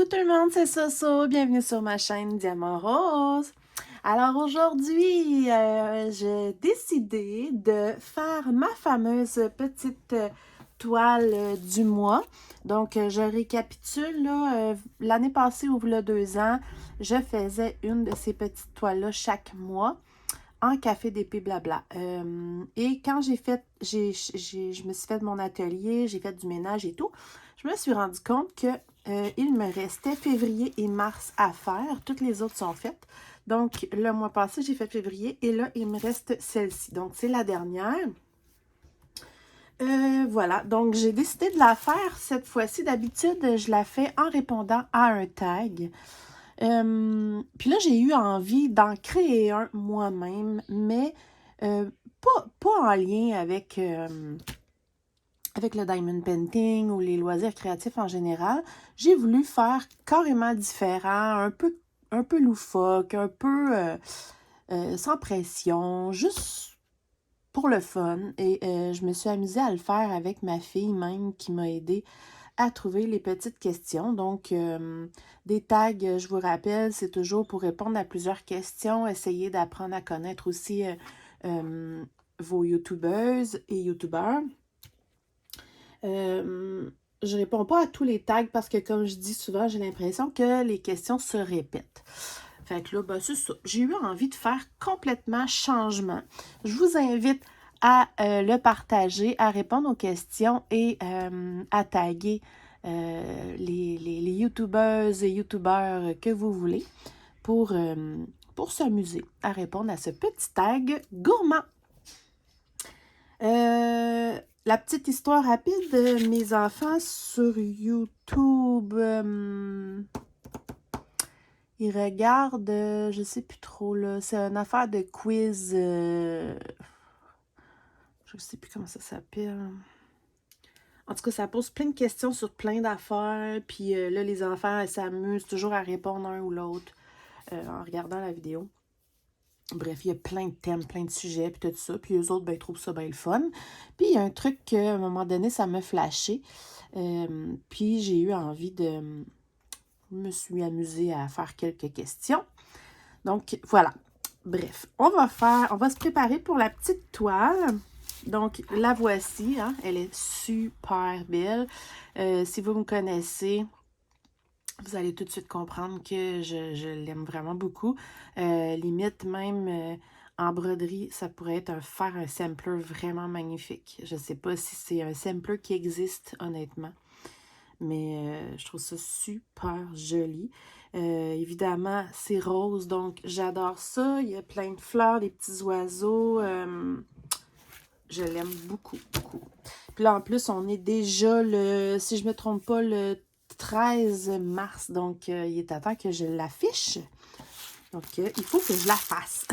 Coucou tout le monde, c'est Soso, bienvenue sur ma chaîne Diamant Rose. Alors aujourd'hui, j'ai décidé de faire ma fameuse petite toile du mois. Donc je récapitule, là, l'année passée ou il 2 ans, je faisais une de ces petites toiles-là chaque mois en café d'épée blabla. Et quand j'ai fait, je me suis fait mon atelier, j'ai fait du ménage et tout, je me suis rendu compte que il me restait février et mars à faire. Toutes les autres sont faites. Donc, le mois passé, j'ai fait février et là, il me reste celle-ci. Donc, c'est la dernière. Voilà, donc j'ai décidé de la faire cette fois-ci. D'habitude, je la fais en répondant à un tag. Puis là, j'ai eu envie d'en créer un moi-même, mais pas en lien avec le diamond painting ou les loisirs créatifs en général. J'ai voulu faire carrément différent, un peu loufoque, un peu sans pression, juste pour le fun. Et je me suis amusée à le faire avec ma fille même qui m'a aidée à trouver les petites questions. Donc, des tags, je vous rappelle, c'est toujours pour répondre à plusieurs questions, essayer d'apprendre à connaître aussi vos youtubeuses et youtubeurs. Je réponds pas à tous les tags parce que, comme je dis souvent, j'ai l'impression que les questions se répètent. Fait que là, ben, c'est ça. J'ai eu envie de faire complètement changement. Je vous invite à le partager, à répondre aux questions et à taguer les youtubeuses et youtubeurs que vous voulez pour s'amuser à répondre à ce petit tag gourmand. La petite histoire rapide de mes enfants sur YouTube. Ils regardent, je sais plus trop, là. C'est une affaire de quiz. Je sais plus comment ça s'appelle. En tout cas, ça pose plein de questions sur plein d'affaires. Puis là, les enfants s'amusent toujours à répondre un ou l'autre en regardant la vidéo. Bref, il y a plein de thèmes, plein de sujets, puis tout ça. Puis eux autres, ben, ils trouvent ça bien le fun. Puis il y a un truc qu'à un moment donné, ça m'a flashé. Puis j'ai eu envie de... Je me suis amusée à faire quelques questions. Donc, voilà. Bref, on va se préparer pour la petite toile. Donc, la voici, hein, elle est super belle. Si vous me connaissez, vous allez tout de suite comprendre que je l'aime vraiment beaucoup. Limite, même en broderie, ça pourrait être faire un sampler vraiment magnifique. Je ne sais pas si c'est un sampler qui existe, honnêtement. Mais je trouve ça super joli. Évidemment, c'est rose, donc j'adore ça. Il y a plein de fleurs, des petits oiseaux. Je l'aime beaucoup, beaucoup. Puis là, en plus, on est déjà le, si je ne me trompe pas, le 13 mars. Donc, il est à temps que je l'affiche. Donc, il faut que je la fasse.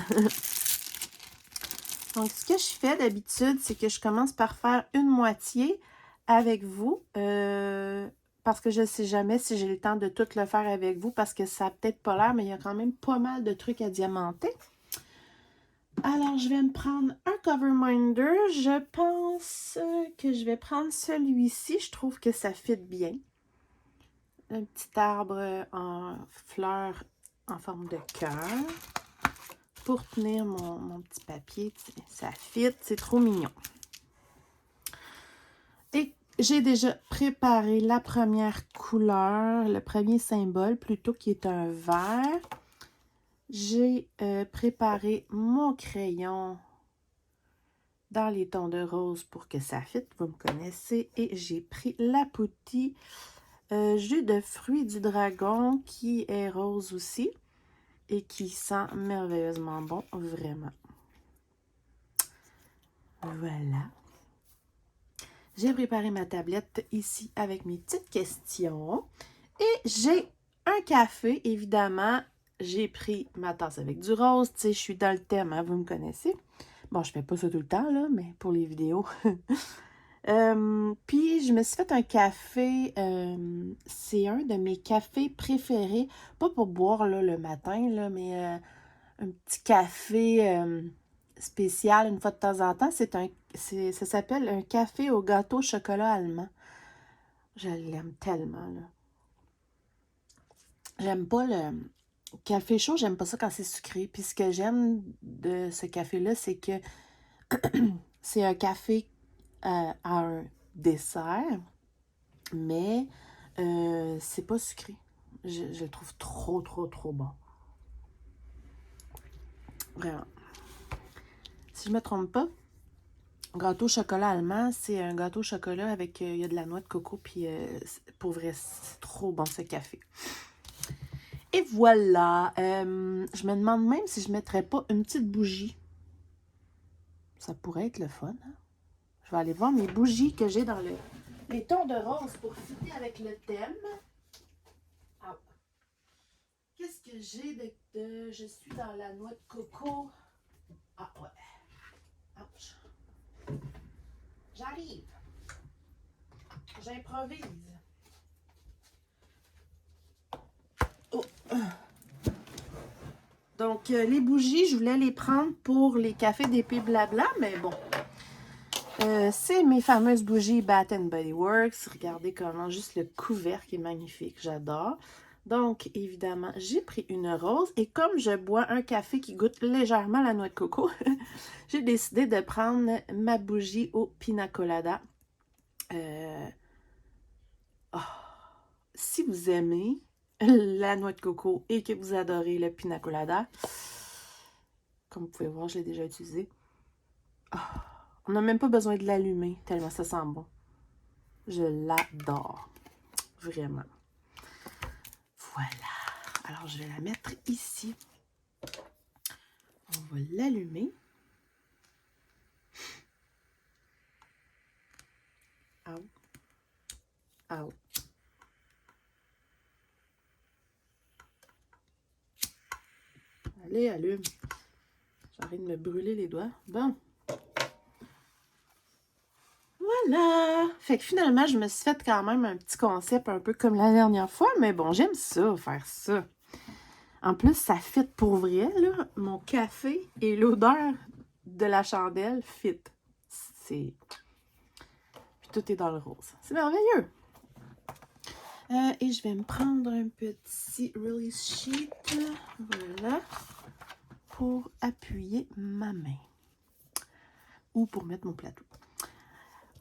Donc, ce que je fais d'habitude, c'est que je commence par faire une moitié avec vous. Parce que je ne sais jamais si j'ai le temps de tout le faire avec vous. Parce que ça n'a peut-être pas l'air, mais il y a quand même pas mal de trucs à diamanter. Alors, je vais me prendre un cover minder. Je pense que je vais prendre celui-ci. Je trouve que ça fit bien. Un petit arbre en fleurs en forme de cœur. Pour tenir mon petit papier, ça fit. C'est trop mignon. Et j'ai déjà préparé la première couleur, le premier symbole, plutôt qui est un vert. J'ai préparé mon crayon dans les tons de rose pour que ça fitte, vous me connaissez. Et j'ai pris la Pouty jus de fruits du dragon qui est rose aussi et qui sent merveilleusement bon, vraiment. Voilà. J'ai préparé ma tablette ici avec mes petites questions. Et j'ai un café, évidemment. J'ai pris ma tasse avec du rose. Tu sais, je suis dans le thème, hein, vous me connaissez. Bon, je fais pas ça tout le temps, là, mais pour les vidéos. Puis, je me suis fait un café. C'est un de mes cafés préférés. Pas pour boire là, le matin, là, mais un petit café spécial une fois de temps en temps. Ça s'appelle un café au gâteau chocolat allemand. Je l'aime tellement, là. J'aime pas le café chaud, j'aime pas ça quand c'est sucré. Puis ce que j'aime de ce café-là, c'est que c'est un café à un dessert, mais c'est pas sucré. Je le trouve trop, trop, trop bon. Vraiment. Si je me trompe pas, gâteau chocolat allemand, c'est un gâteau au chocolat avec, il y a de la noix de coco, puis pour vrai, c'est trop bon ce café. Et voilà, je me demande même si je mettrais pas une petite bougie. Ça pourrait être le fun, hein? Je vais aller voir mes bougies que j'ai dans les tons de rose pour fitter avec le thème. Ah. Qu'est-ce que j'ai de... Je suis dans la noix de coco. Ah ouais. Ouch. J'arrive. J'improvise. Oh. Donc, les bougies, je voulais les prendre pour les cafés d'épée blabla, mais bon. C'est mes fameuses bougies Bath & Body Works. Regardez comment juste le couvercle est magnifique. J'adore. Donc, évidemment, j'ai pris une rose. Et comme je bois un café qui goûte légèrement la noix de coco, j'ai décidé de prendre ma bougie au pina colada. Oh, si vous aimez la noix de coco et que vous adorez le pina colada, comme vous pouvez voir, je l'ai déjà utilisé. Oh, on n'a même pas besoin de l'allumer, tellement ça sent bon. Je l'adore. Vraiment. Voilà. Alors, je vais la mettre ici. On va l'allumer. Out. Out. Allez, allume. J'arrête de me brûler les doigts. Bon. Voilà! Fait que finalement, je me suis fait quand même un petit concept un peu comme la dernière fois, mais bon, j'aime ça, faire ça. En plus, ça fit pour vrai, là. Mon café et l'odeur de la chandelle fit. C'est... Puis tout est dans le rose. C'est merveilleux! Et je vais me prendre un petit release sheet, voilà, pour appuyer ma main. Ou pour mettre mon plateau.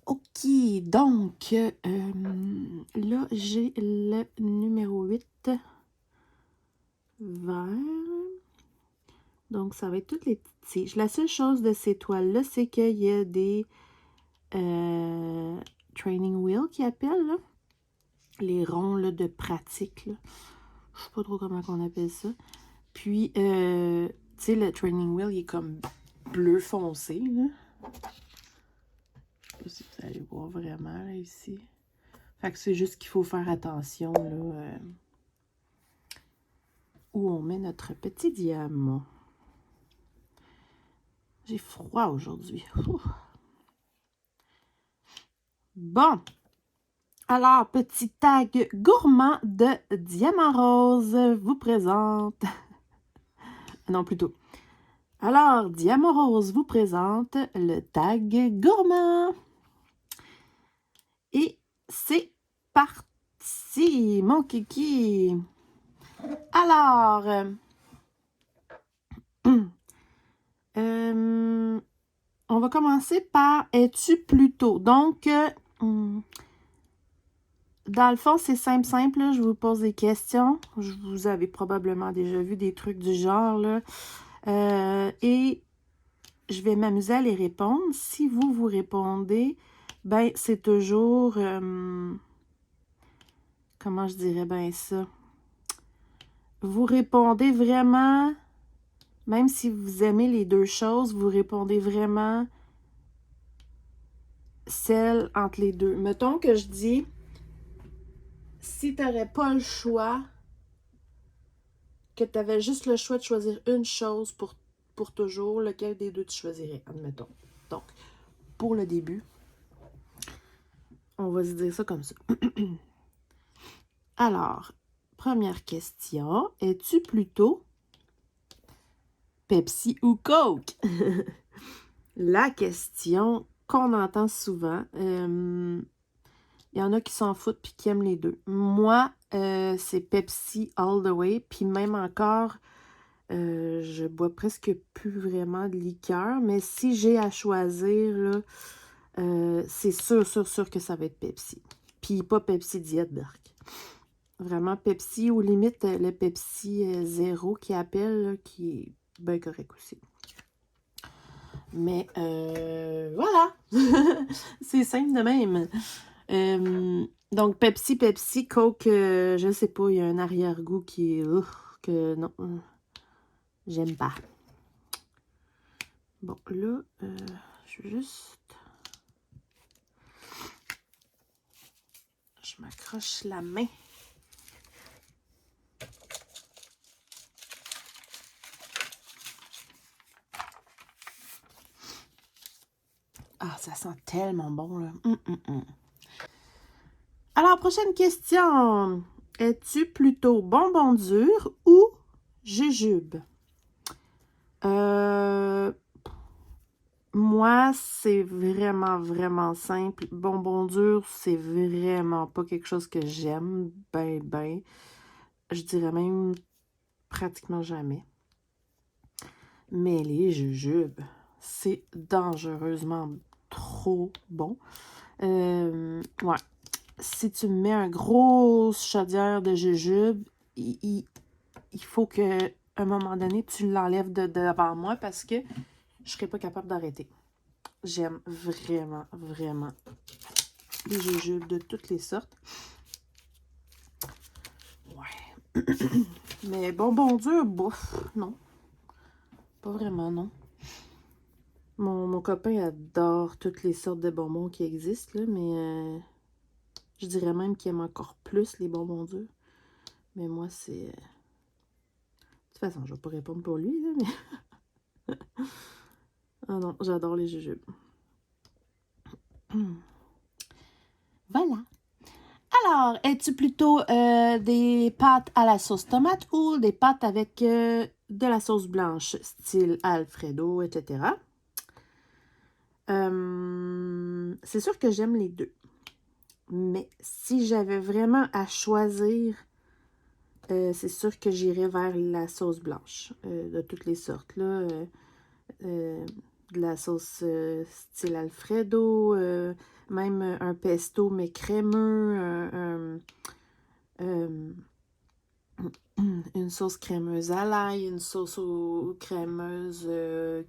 Ok, donc, là, j'ai le numéro 8 vert. Donc, ça va être toutes les petites tiges. La seule chose de ces toiles-là, c'est qu'il y a des training wheels qui appellent, là. Les ronds là, de pratique. Là. Je sais pas trop comment on appelle ça. Puis, tu sais, le training wheel, il est comme bleu foncé. Là. Je sais pas si vous allez voir vraiment là, ici. Fait que c'est juste qu'il faut faire attention là, où on met notre petit diamant. J'ai froid aujourd'hui. Bon. Alors, petit tag gourmand de Diamant Rose vous présente. Non, plutôt. Alors, Diamant Rose vous présente le tag gourmand. Et c'est parti, mon kiki. Alors, on va commencer par « Es-tu plutôt ?» Donc, dans le fond, c'est simple, là, je vous pose des questions. Vous avez probablement déjà vu des trucs du genre, là. Et je vais m'amuser à les répondre. Si vous répondez, ben, c'est toujours... comment je dirais bien ça? Vous répondez vraiment... Même si vous aimez les deux choses, vous répondez vraiment celle entre les deux. Mettons que je dis, si tu n'aurais pas le choix, que tu avais juste le choix de choisir une chose pour toujours, lequel des deux tu choisirais, admettons. Donc, pour le début, on va se dire ça comme ça. Alors, première question, es-tu plutôt Pepsi ou Coke? La question qu'on entend souvent. Il y en a qui s'en foutent puis qui aiment les deux. Moi, c'est Pepsi all the way. Puis même encore, je bois presque plus vraiment de liqueur. Mais si j'ai à choisir, là, c'est sûr que ça va être Pepsi. Puis pas Pepsi Diète, Berk. Vraiment Pepsi, ou limite le Pepsi zéro qui appelle, là, qui est bien correct aussi. Mais voilà, c'est simple de même. Donc Pepsi, Coke, je sais pas, il y a un arrière-goût qui est que non, j'aime pas. Bon, là, je vais juste... Je m'accroche la main. Ah, ça sent tellement bon, là. Alors, prochaine question. Es-tu plutôt bonbon dur ou jujube? Moi, c'est vraiment simple. Bonbon dur, c'est vraiment pas quelque chose que j'aime, ben. Je dirais même pratiquement jamais. Mais les jujubes, c'est dangereusement trop bon. Ouais. Si tu me mets un gros chaudière de jujubes, il faut que, à un moment donné, tu l'enlèves de devant moi parce que je serais pas capable d'arrêter. J'aime vraiment les jujubes de toutes les sortes. Ouais. Mais bonbon dur, bouf, non. Pas vraiment, non. Mon copain adore toutes les sortes de bonbons qui existent, là, mais je dirais même qu'il aime encore plus les bonbons durs. Mais moi, c'est... De toute façon, je vais pas répondre pour lui, là, mais... Ah non, j'adore les jujubes. Voilà. Alors, es-tu plutôt des pâtes à la sauce tomate ou des pâtes avec de la sauce blanche, style Alfredo, etc.? C'est sûr que j'aime les deux. Mais si j'avais vraiment à choisir, c'est sûr que j'irais vers la sauce blanche, de toutes les sortes, là. De la sauce style Alfredo, même un pesto mais crémeux, une sauce crémeuse à l'ail, une sauce crémeuse,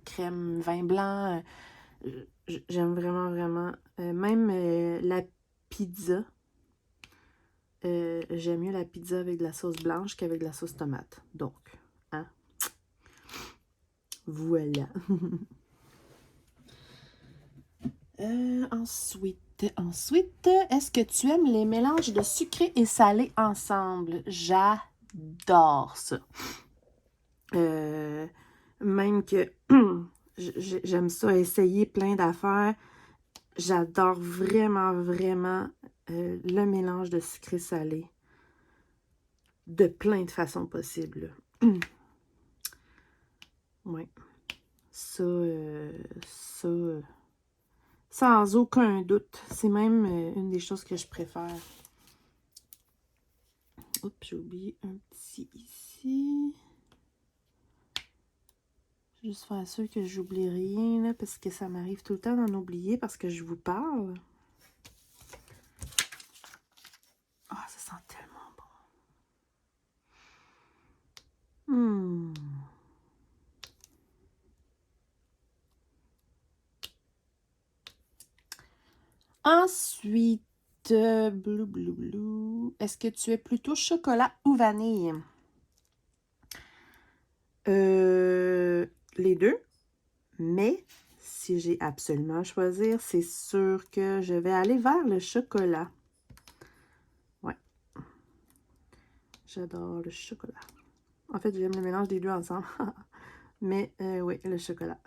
crème vin blanc. J'aime vraiment. Même la pizza. J'aime mieux la pizza avec de la sauce blanche qu'avec de la sauce tomate. Donc, hein? Voilà. Ensuite, est-ce que tu aimes les mélanges de sucré et salé ensemble? J'adore ça. Même que j'aime ça, essayer plein d'affaires. J'adore vraiment le mélange de sucré-salé. De plein de façons possibles. Oui. Ça, sans aucun doute. C'est même une des choses que je préfère. Oups, j'ai oublié un petit ici. Juste faire sûr que j'oublie rien, là, parce que ça m'arrive tout le temps d'en oublier parce que je vous parle. Ah, ça sent tellement bon. Ensuite, est-ce que tu es plutôt chocolat ou vanille? Les deux. Mais si j'ai absolument à choisir, c'est sûr que je vais aller vers le chocolat. Ouais. J'adore le chocolat. En fait, j'aime le mélange des deux ensemble. Mais oui, le chocolat.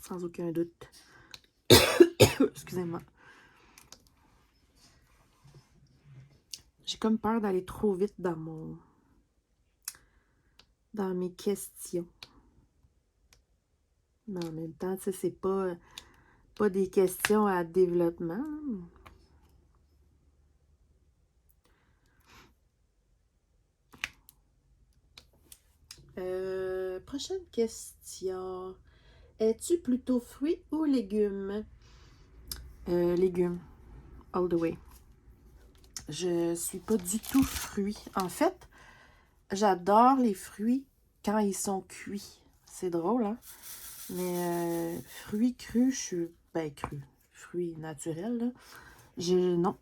Sans aucun doute. Excusez-moi. J'ai comme peur d'aller trop vite dans mes questions. Mais en même temps, tu sais, c'est pas des questions à développement. Prochaine question. Es-tu plutôt fruits ou légumes? Légumes. All the way. Je suis pas du tout fruits. En fait, j'adore les fruits quand ils sont cuits. C'est drôle, hein? Mais fruits crus, je suis... Ben, crus. Fruits naturels, là. Non,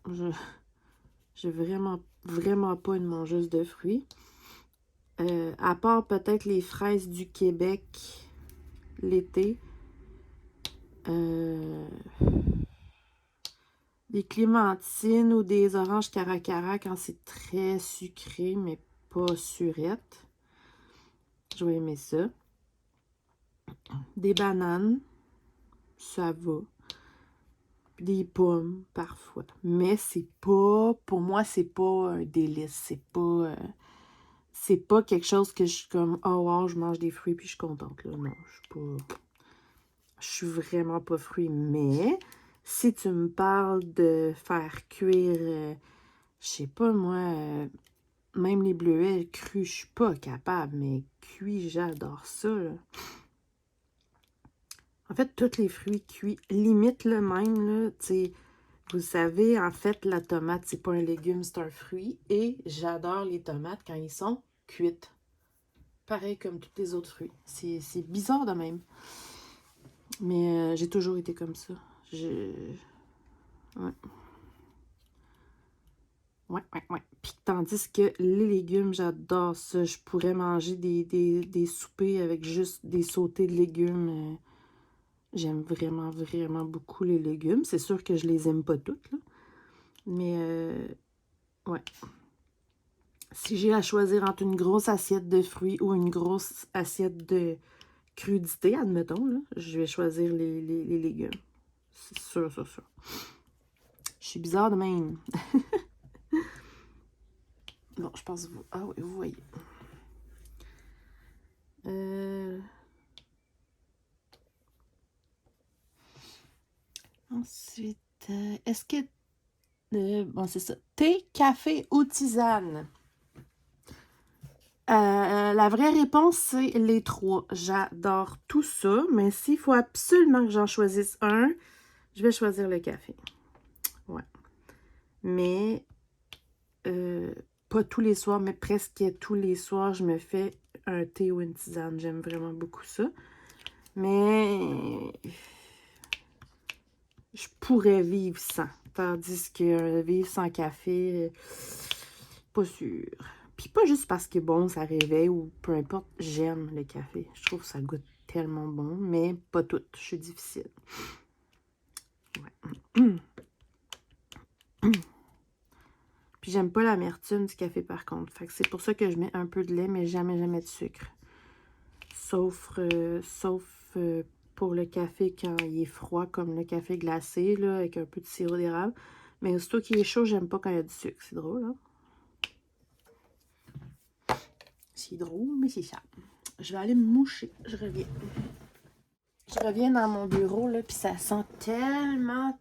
j'ai vraiment pas une mangeuse de fruits. À part peut-être les fraises du Québec l'été. Des clémentines ou des oranges caracara quand c'est très sucré, mais pas surette. Je vais aimer ça. Des bananes, ça va. Des pommes, parfois. Mais c'est pas, pour moi, c'est pas un délice. C'est pas quelque chose que je suis comme, oh wow, je mange des fruits puis je suis contente. Là. Non, je suis vraiment pas fruit. Mais si tu me parles de faire cuire, je sais pas moi, même les bleuets crus, je suis pas capable, mais cuits, j'adore ça. Là. En fait, tous les fruits cuits, limite le même, là, tu sais, vous savez, en fait, la tomate, c'est pas un légume, c'est un fruit. Et j'adore les tomates quand ils sont cuites. Pareil comme tous les autres fruits. C'est bizarre de même. Mais j'ai toujours été comme ça. Ouais. Ouais. Puis tandis que les légumes, j'adore ça. Je pourrais manger des soupers avec juste des sautés de légumes. J'aime vraiment beaucoup les légumes. C'est sûr que je les aime pas toutes, là. Mais, ouais. Si j'ai à choisir entre une grosse assiette de fruits ou une grosse assiette de crudité, admettons, là, je vais choisir les légumes. C'est sûr. Je suis bizarre de même. Bon, je pense que vous... Ah oui, vous voyez. Ensuite, est-ce que... bon, c'est ça. Thé, café ou tisane? La vraie réponse, c'est les trois. J'adore tout ça, mais s'il faut absolument que j'en choisisse un, je vais choisir le café. Ouais. Mais pas tous les soirs, mais presque tous les soirs, je me fais un thé ou une tisane. J'aime vraiment beaucoup ça. Mais je pourrais vivre sans. Tandis que vivre sans café, pas sûr. Puis pas juste parce que bon, ça réveille ou peu importe, j'aime le café. Je trouve que ça goûte tellement bon, mais pas tout. Je suis difficile. Ouais. Puis j'aime pas l'amertume du café par contre. Fait que c'est pour ça que je mets un peu de lait, mais jamais de sucre. Sauf pour le café quand il est froid, comme le café glacé, là, avec un peu de sirop d'érable. Mais aussitôt qu'il est chaud, j'aime pas quand il y a du sucre. C'est drôle, hein? C'est drôle, mais c'est ça. Je vais aller me moucher. Je reviens. Je reviens dans mon bureau, là, puis ça sent tellement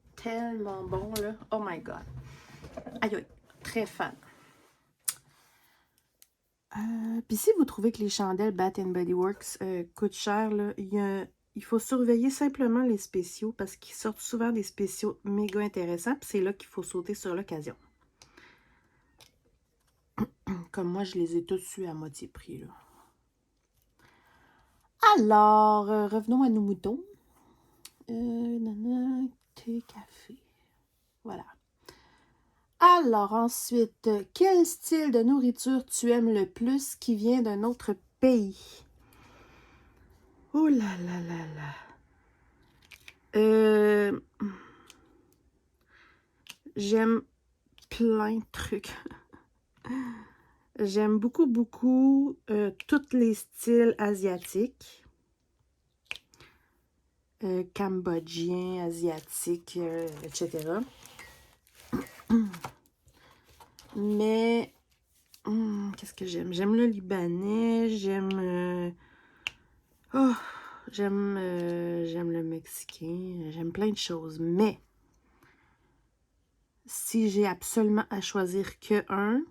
bon, là. Oh my God. Aïe, très fan. Puis si vous trouvez que les chandelles Bath Body Works coûtent cher, là, il faut surveiller simplement les spéciaux parce qu'ils sortent souvent des spéciaux méga intéressants. Puis c'est là qu'il faut sauter sur l'occasion. Comme moi, je les ai tous eus à moitié prix, là. Alors, revenons à nos moutons. Thé, café. Voilà. Alors, ensuite, quel style de nourriture tu aimes le plus qui vient d'un autre pays? Oh là là là là. J'aime plein de trucs. J'aime beaucoup tous les styles asiatiques. Cambodgien, asiatique, etc. Mais, qu'est-ce que j'aime? J'aime le libanais, j'aime le mexicain, j'aime plein de choses. Mais, si j'ai absolument à choisir que un,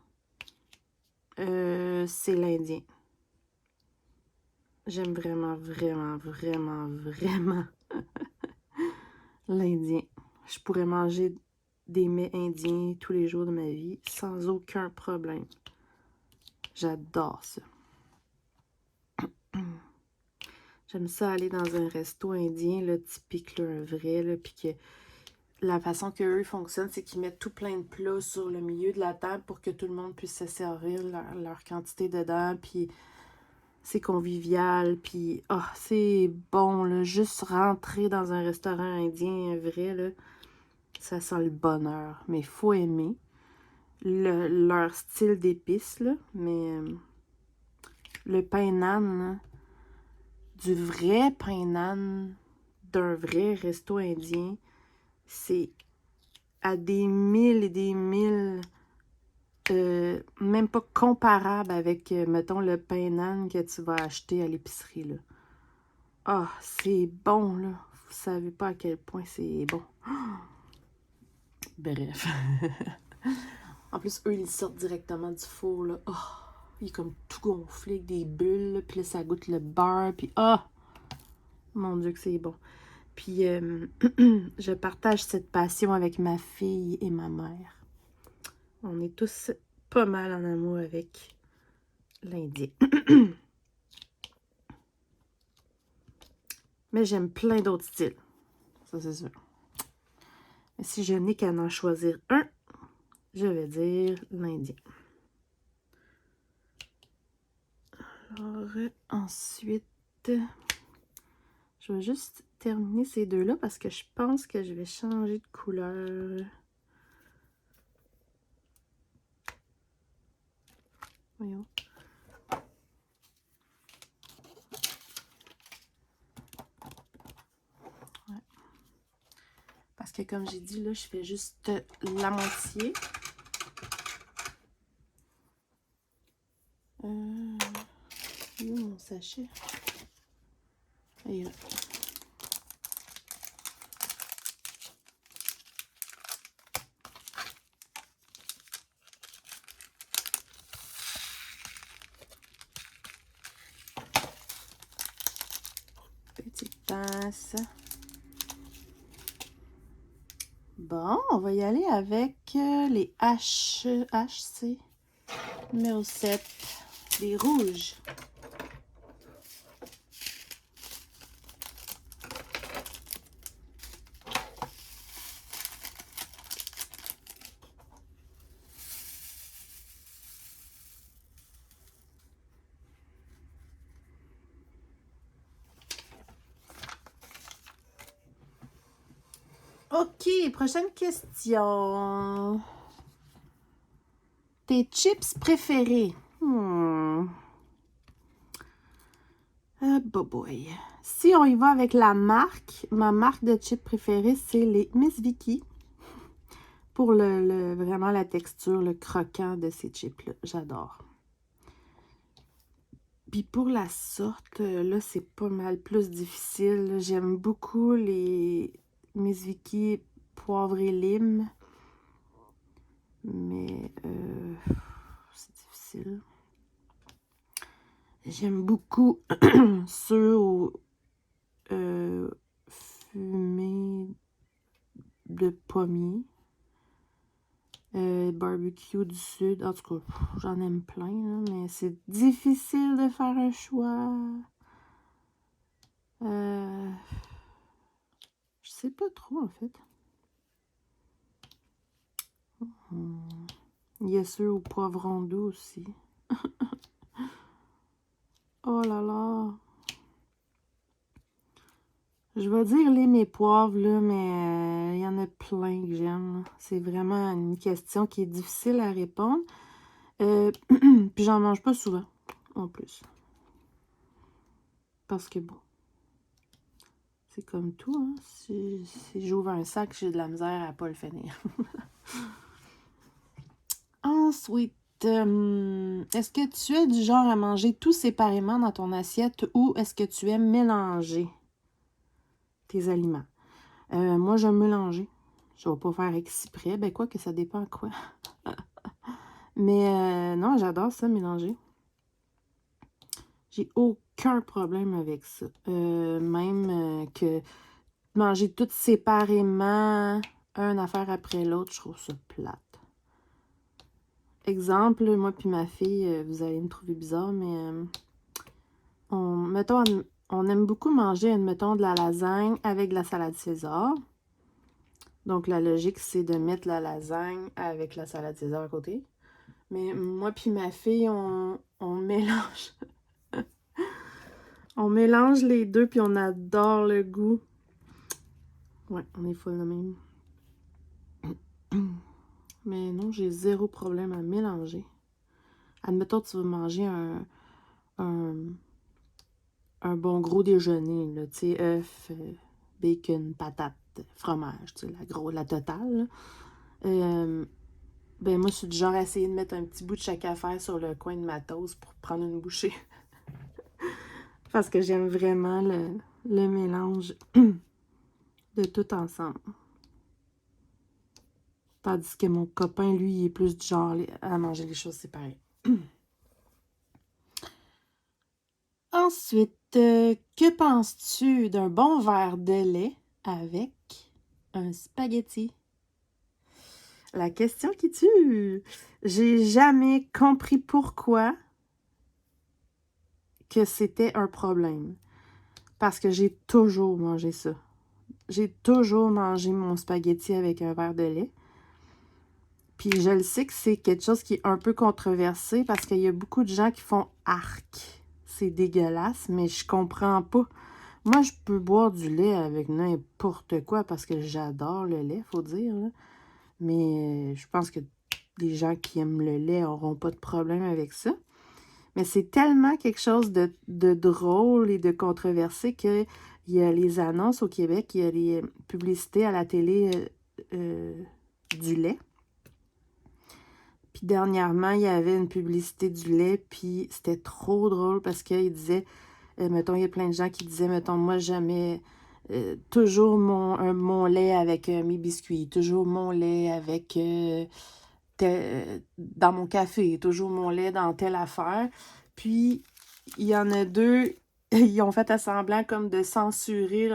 c'est l'indien. J'aime vraiment, vraiment, vraiment, vraiment l'Indien. Je pourrais manger des mets indiens tous les jours de ma vie sans aucun problème. J'adore ça. J'aime ça aller dans un resto indien, là, typique, là, un vrai, là, puis que la façon qu'eux fonctionnent, c'est qu'ils mettent tout plein de plats sur le milieu de la table pour que tout le monde puisse se servir leur quantité dedans, puis c'est convivial, puis c'est bon, là, juste rentrer dans un restaurant indien vrai, là, ça sent le bonheur, mais il faut aimer leur style d'épices, là, mais le pain nan, là, du vrai pain nan d'un vrai resto indien, c'est à des mille et des mille, même pas comparable avec, mettons, le pain nan que tu vas acheter à l'épicerie, là. Ah, c'est bon, là. Vous savez pas à quel point c'est bon. Bref. En plus, eux, ils sortent directement du four, là. Oh, il est comme tout gonflé avec des bulles, là. Puis là, ça goûte le beurre, puis mon Dieu que c'est bon. Puis, je partage cette passion avec ma fille et ma mère. On est tous pas mal en amour avec l'Indien. Mais j'aime plein d'autres styles. Ça, c'est sûr. Mais si je n'ai qu'à en choisir un, je vais dire l'Indien. Alors, ensuite, je vais juste terminer ces deux-là parce que je pense que je vais changer de couleur. Voyons. Ouais. Parce que comme j'ai dit, là, je fais juste la moitié. Où est mon sachet? Et là. Petite tasse. Bon, on va y aller avec les HC numéro 7, les rouges. OK, prochaine question. Tes chips préférés? Boy. Si on y va avec la marque, ma marque de chips préférée, c'est les Miss Vicky. Pour vraiment la texture, le croquant de ces chips-là. J'adore. Puis pour la sorte, là, c'est pas mal plus difficile. J'aime beaucoup les Miss Vicky poivre et lime. Mais c'est difficile. J'aime beaucoup ceux au fumée de pommier. Barbecue du Sud. En tout cas, j'en aime plein, là, mais c'est difficile de faire un choix. Je sais pas trop, en fait. Il y a ceux au poivron doux aussi. Oh là là! Je vais dire lime et poivre, là, mais il y en a plein que j'aime. C'est vraiment une question qui est difficile à répondre. Puis j'en mange pas souvent, en plus. Parce que bon, c'est comme tout, hein. Si j'ouvre un sac, j'ai de la misère à pas le finir. Ensuite, est-ce que tu es du genre à manger tout séparément dans ton assiette ou est-ce que tu aimes mélanger tes aliments? Moi, j'aime mélanger. Je vais pas faire exprès. Ben, quoi que ça dépend quoi. Mais non, j'adore ça, mélanger. J'ai aucun problème avec ça. Même que manger tout séparément, une affaire après l'autre, je trouve ça plate. Exemple, moi puis ma fille, vous allez me trouver bizarre, mais mettons, on aime beaucoup manger, mettons, de la lasagne avec de la salade César. Donc, la logique, c'est de mettre la lasagne avec la salade César à côté. Mais moi puis ma fille, on mélange. On mélange les deux, puis on adore le goût. Ouais, on est full de même. Mais non, j'ai zéro problème à mélanger. Admettons, tu veux manger un bon gros déjeuner, là, tu sais, œufs, bacon, patates, fromage, tu sais, la totale. Ben moi, je suis du genre à essayer de mettre un petit bout de chaque affaire sur le coin de ma toast pour prendre une bouchée. Parce que j'aime vraiment le mélange de tout ensemble. Tandis que mon copain, lui, il est plus du genre à manger les choses séparées. Ensuite, que penses-tu d'un bon verre de lait avec un spaghetti? La question qui tue! J'ai jamais compris pourquoi que c'était un problème. Parce que j'ai toujours mangé ça. J'ai toujours mangé mon spaghetti avec un verre de lait. Puis je le sais que c'est quelque chose qui est un peu controversé parce qu'il y a beaucoup de gens qui font arc. C'est dégueulasse, mais je comprends pas. Moi, je peux boire du lait avec n'importe quoi parce que j'adore le lait, faut dire. Là. Mais je pense que les gens qui aiment le lait n'auront pas de problème avec ça. Mais c'est tellement quelque chose de drôle et de controversé qu'il y a les annonces au Québec, il y a les publicités à la télé du lait. Puis dernièrement, il y avait une publicité du lait, puis c'était trop drôle parce qu'il disait, mettons, il y a plein de gens qui disaient, mettons, moi, jamais, toujours mon lait avec mes biscuits, toujours mon lait avec, dans mon café, toujours mon lait dans telle affaire. Puis, il y en a deux, ils ont fait semblant comme de censurer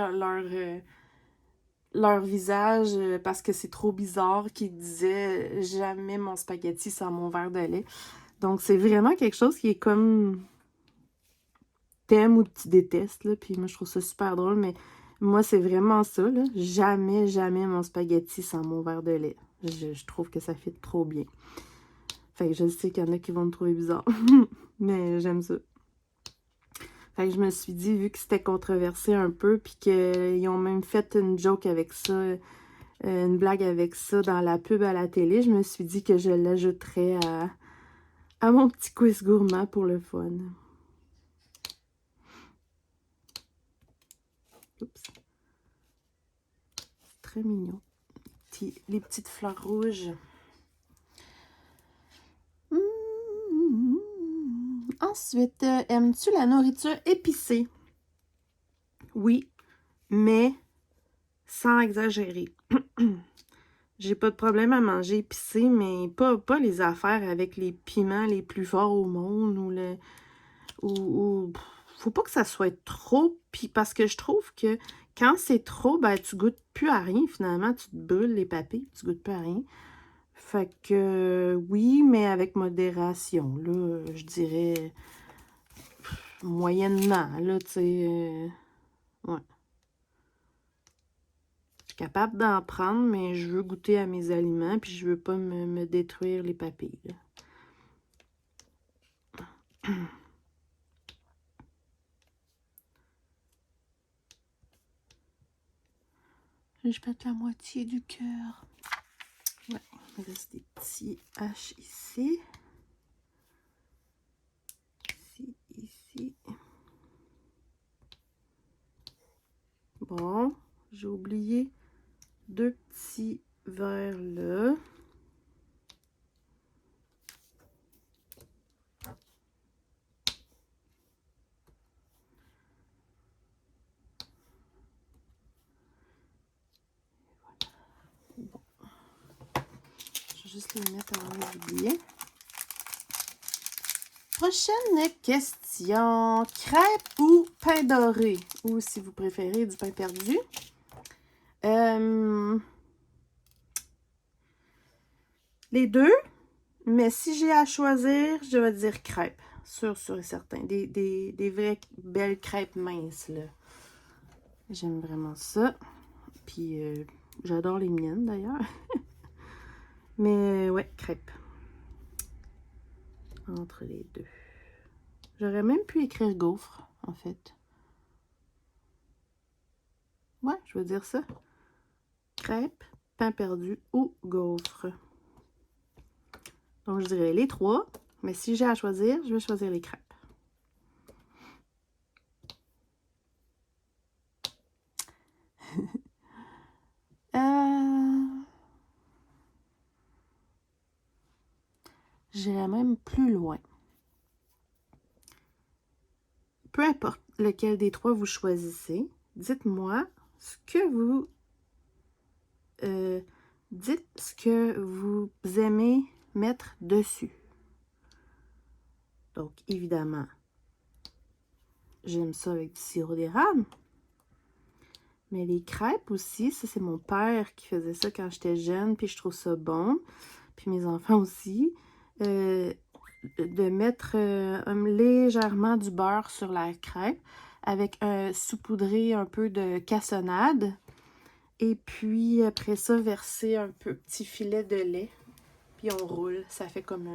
leur visage parce que c'est trop bizarre qu'ils disaient jamais mon spaghetti sans mon verre de lait. Donc, c'est vraiment quelque chose qui est comme t'aimes ou tu détestes, là. Puis moi, je trouve ça super drôle, mais moi, c'est vraiment ça, là. Jamais, jamais mon spaghetti sans mon verre de lait. Je trouve que ça fit trop bien. Fait que je sais qu'il y en a qui vont me trouver bizarre. Mais j'aime ça. Fait que je me suis dit, vu que c'était controversé un peu, puis qu'ils ont même fait une joke avec ça, une blague avec ça dans la pub à la télé, je me suis dit que je l'ajouterais à mon petit quiz gourmand pour le fun. Oups. C'est très mignon. Les petites fleurs rouges. Ensuite, aimes-tu la nourriture épicée? Oui, mais sans exagérer. J'ai pas de problème à manger épicé, mais pas les affaires avec les piments les plus forts au monde ou faut pas que ça soit trop, puis parce que je trouve que quand c'est trop, ben tu goûtes plus à rien finalement, tu te brûles les papilles, tu goûtes plus à rien. Fait que oui, mais avec modération, là, je dirais moyennement, là, tu sais, ouais. Je suis capable d'en prendre, mais je veux goûter à mes aliments, puis je veux pas me détruire les papilles, là. Je pète la moitié du cœur. Ouais, il me reste des petits H ici. Ici. Bon, j'ai oublié 2 petits verres là. Bon. Je vais juste les mettre avant d'oublier. Prochaine question. Crêpe ou pain doré? Ou si vous préférez du pain perdu. Les deux. Mais si j'ai à choisir, je vais dire crêpe. Sûr et certain. Des vraies belles crêpes minces, là. J'aime vraiment ça. Puis, j'adore les miennes, d'ailleurs. Mais, ouais, crêpes. Entre les deux. J'aurais même pu écrire gaufre, en fait. Ouais, je vais dire ça. Crêpes, pain perdu ou gaufre. Donc, je dirais les trois. Mais si j'ai à choisir, je vais choisir les crêpes. J'irai même plus loin. Peu importe lequel des trois vous choisissez, dites-moi ce que vous dites ce que vous aimez mettre dessus. Donc, évidemment, j'aime ça avec du sirop d'érable. Mais les crêpes aussi, ça c'est mon père qui faisait ça quand j'étais jeune, puis je trouve ça bon. Puis mes enfants aussi. De mettre légèrement du beurre sur la crêpe avec saupoudrer un peu de cassonade. Et puis après ça, verser un petit filet de lait. Puis on roule. Ça fait comme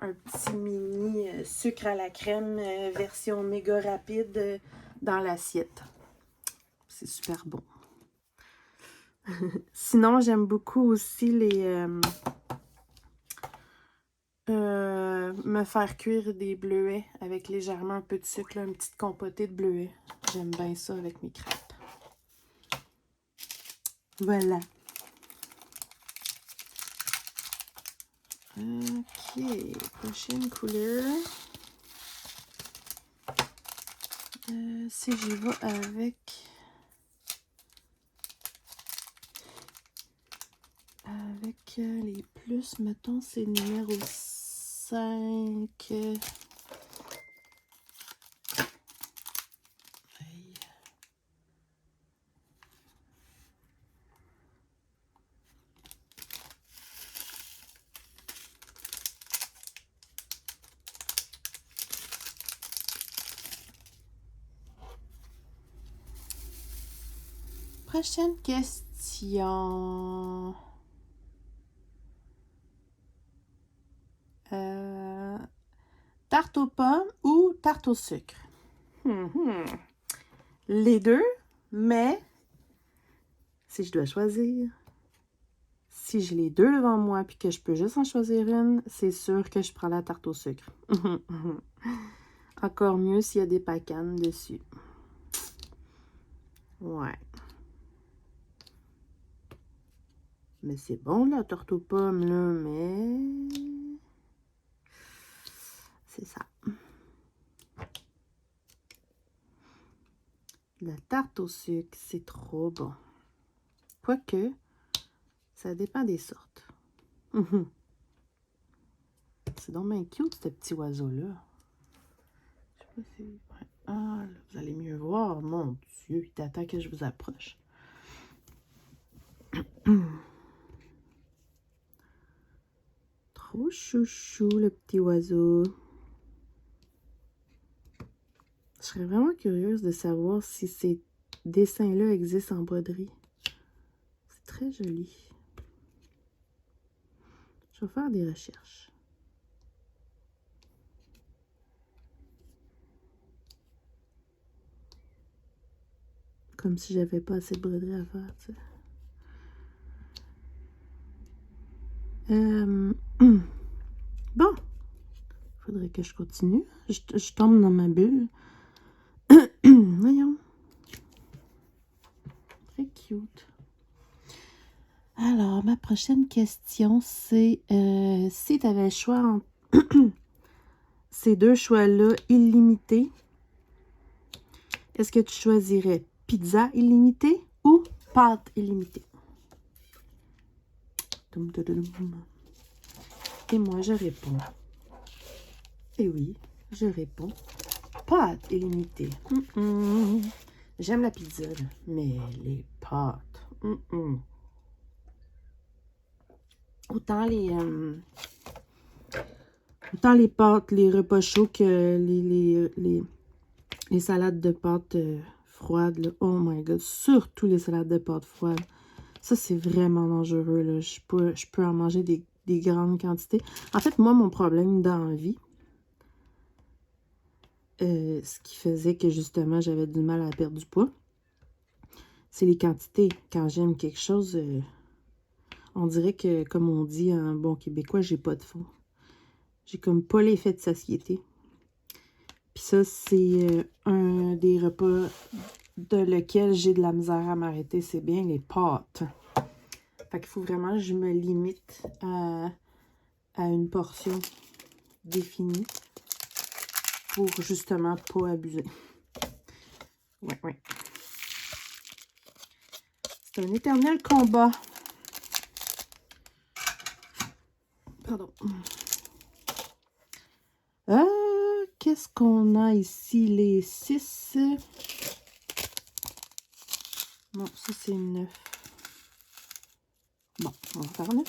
un petit mini sucre à la crème version méga rapide dans l'assiette. C'est super bon. Sinon, j'aime beaucoup aussi me faire cuire des bleuets avec légèrement un peu de sucre, là, une petite compotée de bleuets. J'aime bien ça avec mes crêpes. Voilà. Ok, prochaine couleur. Si j'y vais avec les plus, mettons, c'est numéro 5. Prochaine question. Tarte aux pommes ou tarte au sucre? Les deux, mais si je dois choisir, si j'ai les deux devant moi puis que je peux juste en choisir une, c'est sûr que je prends la tarte au sucre. Encore mieux s'il y a des pacanes dessus. Ouais. Mais c'est bon la tarte aux pommes, là, mais... c'est ça. La tarte au sucre, c'est trop bon. Quoique, ça dépend des sortes. C'est donc bien cute, ce petit oiseau-là. Je sais pas si... ouais. Ah, là, vous allez mieux voir. Mon Dieu, il t'attend que je vous approche. Trop chouchou, le petit oiseau. Je serais vraiment curieuse de savoir si ces dessins-là existent en broderie. C'est très joli. Je vais faire des recherches. Comme si j'avais pas assez de broderie à faire, tu sais. Bon. Faudrait que je continue. Je tombe dans ma bulle. Voyons. Très cute. Alors, ma prochaine question, c'est si tu avais le choix entre ces deux choix-là illimités, est-ce que tu choisirais pizza illimitée ou pâte illimitée? Et moi, je réponds. Et oui, Je réponds. Pâtes illimitées. J'aime la pizza, là, mais les pâtes. Autant les pâtes, les repas chauds que les salades de pâtes froides. Là. Oh my god, surtout les salades de pâtes froides. Ça, c'est vraiment dangereux. Là. Je peux en manger des grandes quantités. En fait, moi, mon problème dans la vie, ce qui faisait que justement, j'avais du mal à perdre du poids, c'est les quantités. Quand j'aime quelque chose, on dirait que, comme on dit en bon québécois, j'ai pas de fond. J'ai comme pas l'effet de satiété. Puis ça, c'est un des repas de lequel j'ai de la misère à m'arrêter. C'est bien les pâtes. Fait qu'il faut vraiment que je me limite à une portion définie pour justement pas abuser. Ouais. C'est un éternel combat. Pardon. Qu'est-ce qu'on a ici? Les 6. Non, ça c'est 9. Bon, on va faire 9.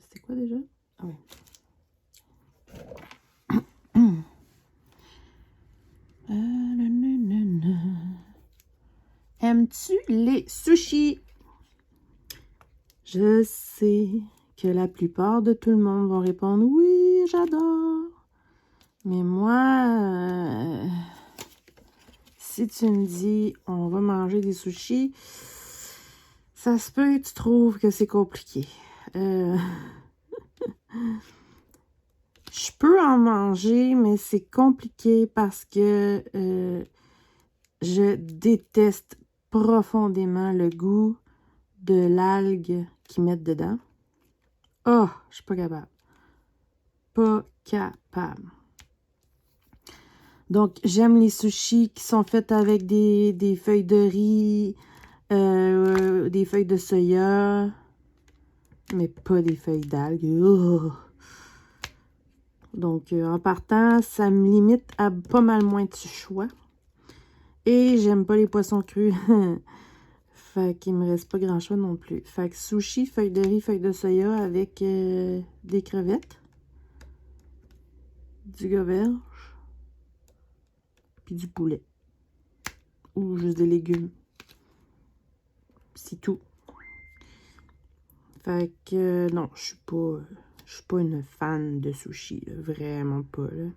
C'était quoi déjà? Ah oui. Aimes-tu les sushis? Je sais que la plupart de tout le monde vont répondre oui, j'adore. Mais moi, si tu me dis on va manger des sushis, ça se peut que tu trouves que c'est compliqué. Je peux en manger, mais c'est compliqué parce que je déteste profondément le goût de l'algue qu'ils mettent dedans. Oh, je suis pas capable. Pas capable. Donc, j'aime les sushis qui sont faits avec des feuilles de riz, des feuilles de soya, mais pas des feuilles d'algues. Oh. Donc, en partant, ça me limite à pas mal moins de choix. Et j'aime pas les poissons crus. Fait qu'il me reste pas grand choix non plus. Fait que sushi, feuilles de riz, feuilles de soya avec des crevettes, du goberge, puis du poulet. Ou juste des légumes. C'est tout. Fait que non, je suis pas une fan de sushi, là, vraiment pas. Là.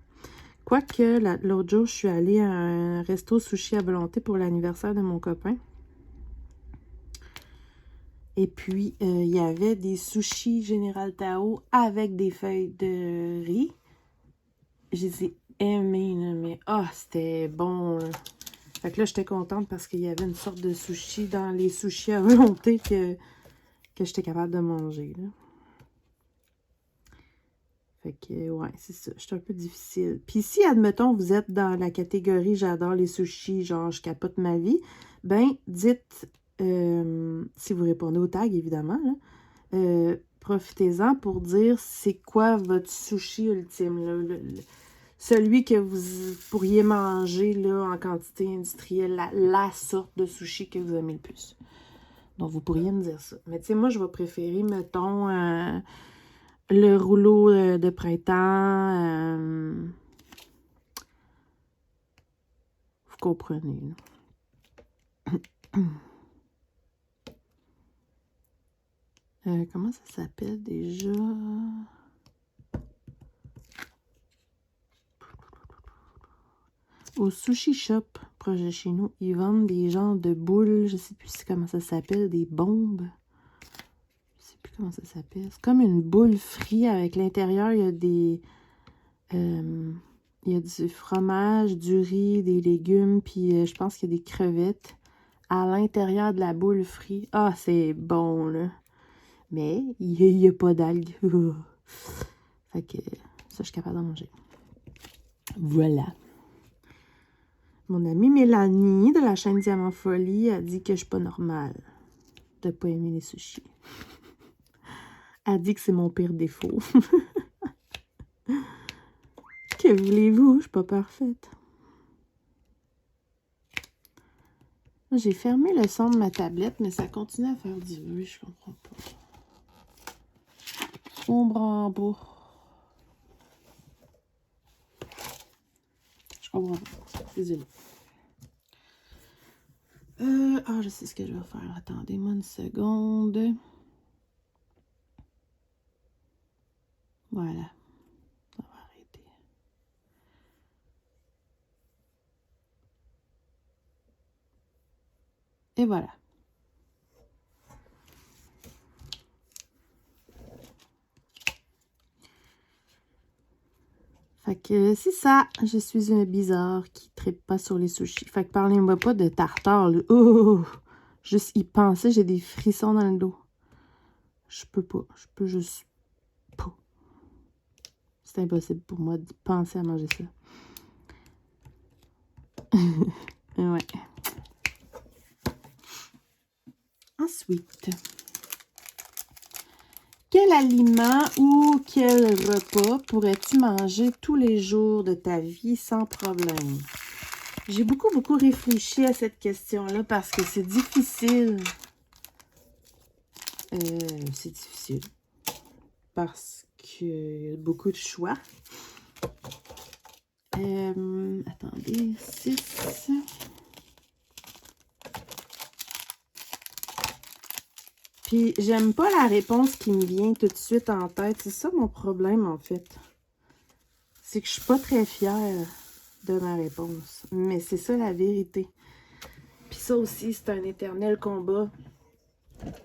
Quoique, l'autre jour, je suis allée à un resto sushi à volonté pour l'anniversaire de mon copain. Et puis, il y avait des sushis Général Tao avec des feuilles de riz. Je les ai aimés, là, mais c'était bon. Là. Fait que là, j'étais contente parce qu'il y avait une sorte de sushi dans les sushis à volonté que j'étais capable de manger. Là. Fait que, ouais, c'est ça. C'est un peu difficile. Puis si, admettons, vous êtes dans la catégorie « j'adore les sushis, genre, je capote ma vie », ben, dites, si vous répondez au tag, évidemment, là, profitez-en pour dire c'est quoi votre sushi ultime, là, celui que vous pourriez manger là, en quantité industrielle, la sorte de sushi que vous aimez le plus. Donc, vous pourriez me dire ça. Mais tu sais, moi, je vais préférer, mettons, le rouleau de printemps. Vous comprenez. Comment ça s'appelle déjà? Au sushi shop, proche de chez nous, ils vendent des genres de boules, je sais plus comment ça s'appelle, des bombes. Je sais plus comment ça s'appelle. C'est comme une boule frite avec l'intérieur, il y a des... il y a du fromage, du riz, des légumes, puis je pense qu'il y a des crevettes à l'intérieur de la boule frite. Ah, c'est bon, là. Mais il n'y a pas d'algues. Fait que ça, je suis capable d'en manger. Voilà. Mon amie Mélanie de la chaîne Diamant Folie a dit que je suis pas normale de pas aimer les sushis. Elle dit que c'est mon pire défaut. Que voulez-vous? Je suis pas parfaite. J'ai fermé le son de ma tablette, mais ça continue à faire du bruit, je comprends pas. Ombre en bas. Je comprends pas. Désolée. Je sais ce que je vais faire. Attendez-moi une seconde. Voilà. Ça va arrêter. Et voilà. Fait que c'est ça. Je suis une bizarre qui ne trippe pas sur les sushis. Fait que parlez-moi pas de tartare. Là. Oh! Juste y penser, j'ai des frissons dans le dos. Je peux pas. Je peux juste pas. C'est impossible pour moi de penser à manger ça. Ouais. Ensuite, quel aliment ou quel repas pourrais-tu manger tous les jours de ta vie sans problème? J'ai beaucoup réfléchi à cette question-là parce que c'est difficile. C'est difficile. Parce qu'il y a beaucoup de choix. Attendez, 6. Puis, j'aime pas la réponse qui me vient tout de suite en tête. C'est ça mon problème, en fait. C'est que je suis pas très fière de ma réponse. Mais c'est ça la vérité. Puis ça aussi, c'est un éternel combat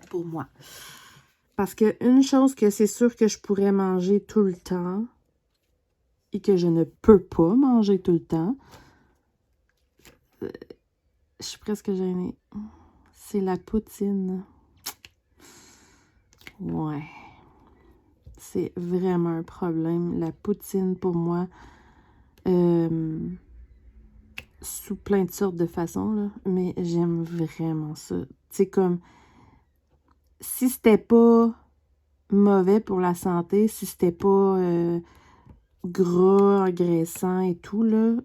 pour moi. Parce que une chose que c'est sûr que je pourrais manger tout le temps et que je ne peux pas manger tout le temps, je suis presque gênée. C'est la poutine. Ouais. C'est vraiment un problème. La poutine, pour moi, sous plein de sortes de façons, là, mais j'aime vraiment ça. C'est comme, si c'était pas mauvais pour la santé, si c'était pas gras, engraissant et tout, là,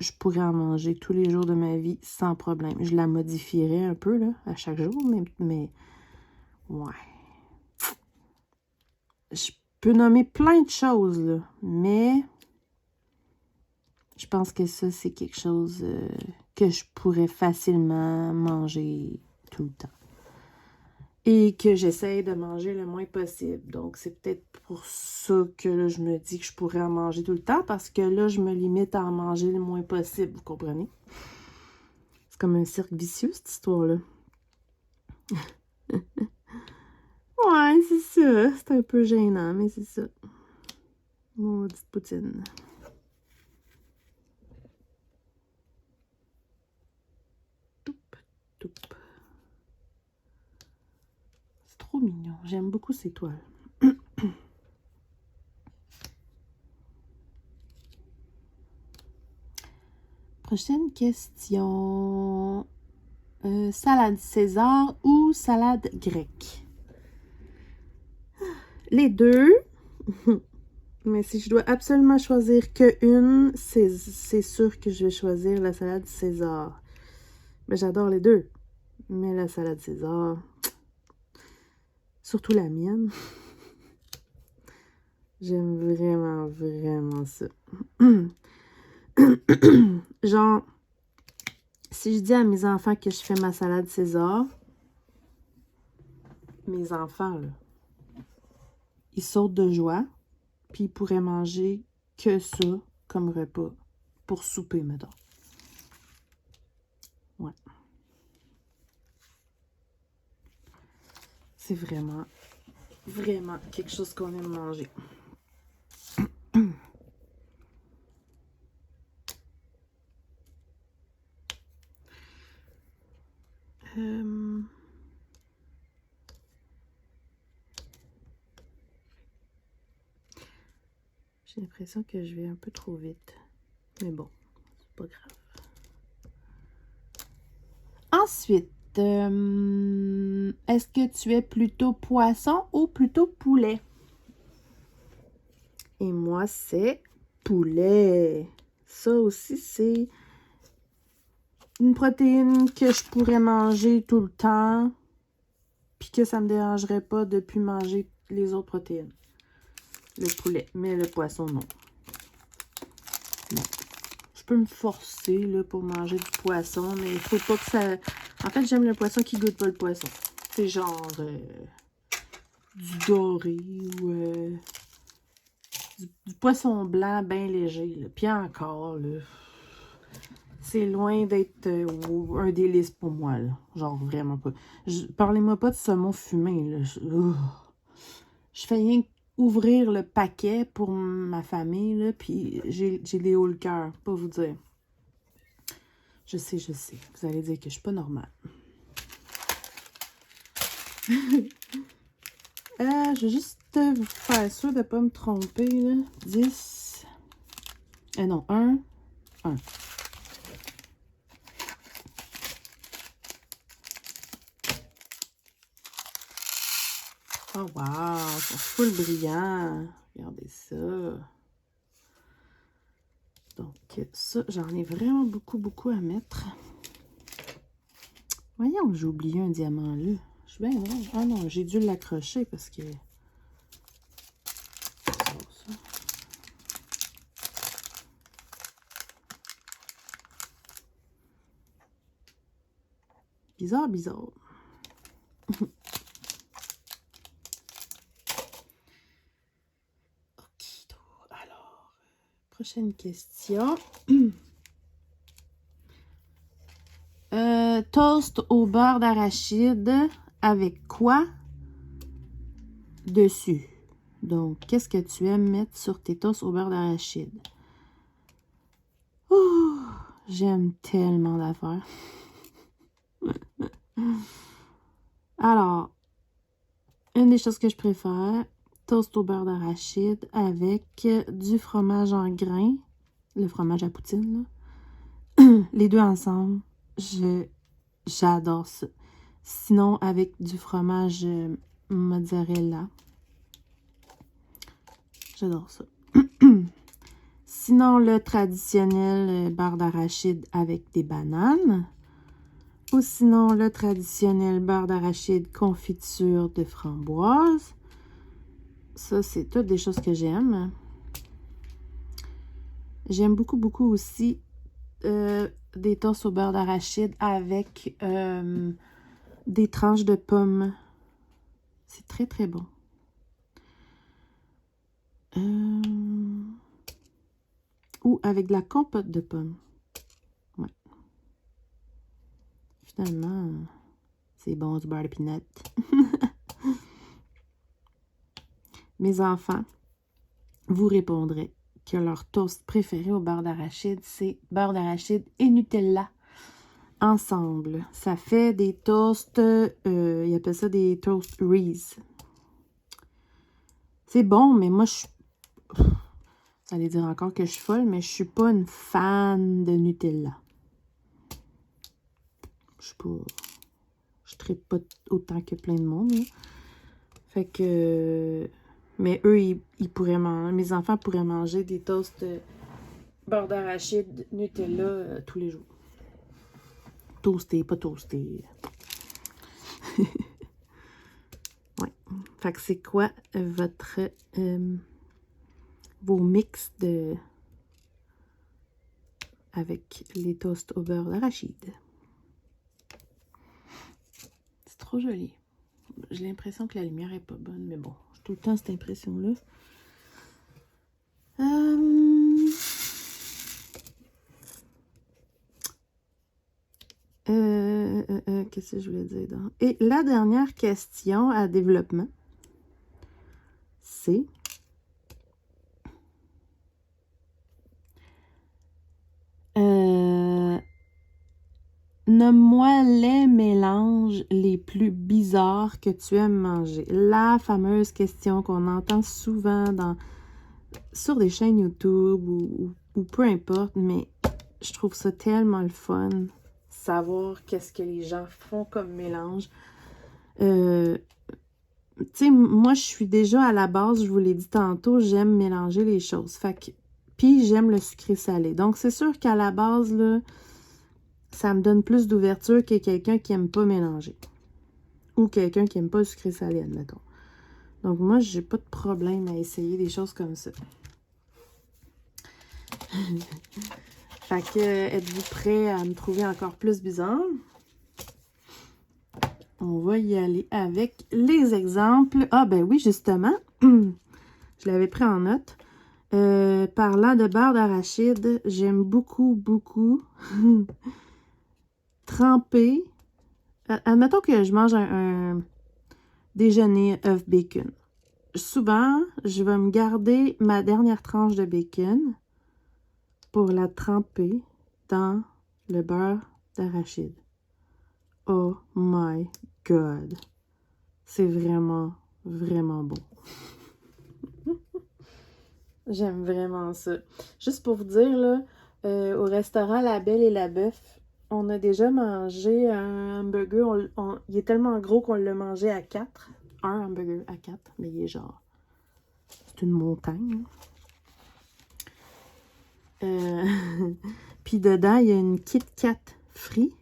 je pourrais en manger tous les jours de ma vie sans problème. Je la modifierais un peu, là, à chaque jour, mais ouais. Je peux nommer plein de choses, là, mais je pense que ça, c'est quelque chose que je pourrais facilement manger tout le temps. Et que j'essaye de manger le moins possible. Donc, c'est peut-être pour ça que là, je me dis que je pourrais en manger tout le temps, parce que là, je me limite à en manger le moins possible, vous comprenez? C'est comme un cercle vicieux, cette histoire-là. Ouais, c'est ça. C'est un peu gênant, mais c'est ça. Maudite poutine. Toup, toup. C'est trop mignon. J'aime beaucoup ces toiles. Prochaine question. Salade César ou salade grecque? Les deux. Mais si je dois absolument choisir qu'une, c'est sûr que je vais choisir la salade César. Mais j'adore les deux. Mais la salade César, surtout la mienne, j'aime vraiment ça. Genre, si je dis à mes enfants que je fais ma salade César, mes enfants, là, ils sautent de joie, puis ils pourraient manger que ça comme repas pour souper, mettons. Ouais. C'est vraiment quelque chose qu'on aime manger. J'ai l'impression que je vais un peu trop vite. Mais bon, c'est pas grave. Ensuite, est-ce que tu es plutôt poisson ou plutôt poulet? Et moi, c'est poulet. Ça aussi, c'est une protéine que je pourrais manger tout le temps, puis que ça me dérangerait pas de plus manger les autres protéines. Le poulet, mais le poisson, non. Non. Je peux me forcer là, pour manger du poisson, mais il faut pas que ça... En fait, j'aime le poisson qui goûte pas le poisson. C'est genre du doré ou du poisson blanc bien léger. Là. Puis encore, là, c'est loin d'être un délice pour moi. Là. Genre vraiment pas. Parlez-moi pas de saumon fumé. Là. Je fais rien ouvrir le paquet pour ma famille, là, puis j'ai les hauts le cœur, pas vous dire. Je sais. Vous allez dire que je suis pas normale. Je vais juste vous faire sûr de ne pas me tromper, là. 10. Non, 1. Oh, wow! Ils sont full brillants. Regardez ça. Donc, ça, j'en ai vraiment beaucoup à mettre. Voyons, j'ai oublié un diamant là. Je suis bien drôle. Ah non, j'ai dû l'accrocher parce que... Ça. Bizarre. Ok, alors, prochaine question. Toast au beurre d'arachide avec quoi dessus? Donc, qu'est-ce que tu aimes mettre sur tes toasts au beurre d'arachide? J'aime tellement d'affaires. Alors, une des choses que je préfère, toast au beurre d'arachide avec du fromage en grains, le fromage à poutine, là. Les deux ensemble, j'adore ça. Sinon, avec du fromage mozzarella. J'adore ça. Sinon, le traditionnel beurre d'arachide avec des bananes. Ou sinon, le traditionnel beurre d'arachide confiture de framboise. Ça, c'est toutes des choses que j'aime. J'aime beaucoup aussi des toasts au beurre d'arachide avec des tranches de pommes. C'est très bon. Ou avec de la compote de pommes. Ouais. Finalement, c'est bon du beurre de pinot. Mes enfants vous répondraient que leur toast préféré au beurre d'arachide, c'est beurre d'arachide et Nutella ensemble. Ça fait des toasts, ils appellent ça des toast Reese. C'est bon, mais moi, vous allez dire encore que je suis folle, mais je suis pas une fan de Nutella. Je trippe pas autant que plein de monde. Hein. Fait que... Mais eux, ils pourraient manger... Mes enfants pourraient manger des toasts beurre d'arachide, Nutella tous les jours. Toasté, pas toasté. Ouais. Fait que c'est quoi votre... vos mix de... avec les toasts au beurre d'arachide? C'est trop joli. J'ai l'impression que la lumière est pas bonne, mais bon, j'ai tout le temps cette impression-là. Qu'est-ce que je voulais dire donc? Et la dernière question à développement, c'est nomme-moi les mélanges les plus bizarres que tu aimes manger. La fameuse question qu'on entend souvent sur des chaînes YouTube ou peu importe, mais je trouve ça tellement le fun, savoir qu'est-ce que les gens font comme mélange. Tu sais, moi, je suis déjà à la base, je vous l'ai dit tantôt, j'aime mélanger les choses. Fait que, puis j'aime le sucré-salé. Donc, c'est sûr qu'à la base, là, ça me donne plus d'ouverture que quelqu'un qui aime pas mélanger. Ou quelqu'un qui aime pas le sucré-salé, admettons. Donc, moi, j'ai pas de problème à essayer des choses comme ça. Fait que, êtes-vous prêts à me trouver encore plus bizarre? On va y aller avec les exemples. Ah, ben oui, justement, je l'avais pris en note. Parlant de beurre d'arachide, j'aime beaucoup, beaucoup tremper. Admettons que je mange un déjeuner œuf bacon. Souvent, je vais me garder ma dernière tranche de bacon pour la tremper dans le beurre d'arachide. Oh my God! C'est vraiment, vraiment bon. J'aime vraiment ça. Juste pour vous dire, là, au restaurant La Belle et la Bœuf, on a déjà mangé un hamburger. Il est tellement gros qu'on l'a mangé à 4. Un hamburger à 4, mais il est genre... C'est une montagne. Puis dedans, il y a une Kit Kat frite.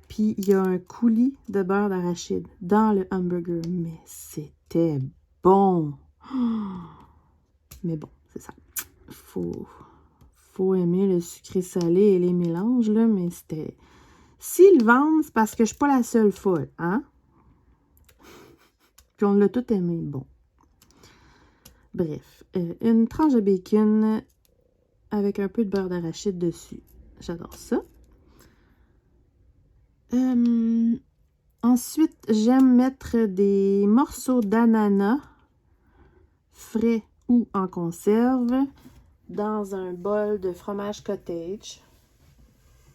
Puis il y a un coulis de beurre d'arachide dans le hamburger. Mais c'était bon! Mais bon, c'est ça. Faut aimer le sucré salé et les mélanges, là, mais c'était... S'ils le vendent, c'est parce que je suis pas la seule folle, hein? Puis on l'a tout aimé, bon. Bref, une tranche de bacon avec un peu de beurre d'arachide dessus. J'adore ça. Ensuite, j'aime mettre des morceaux d'ananas frais ou en conserve dans un bol de fromage cottage.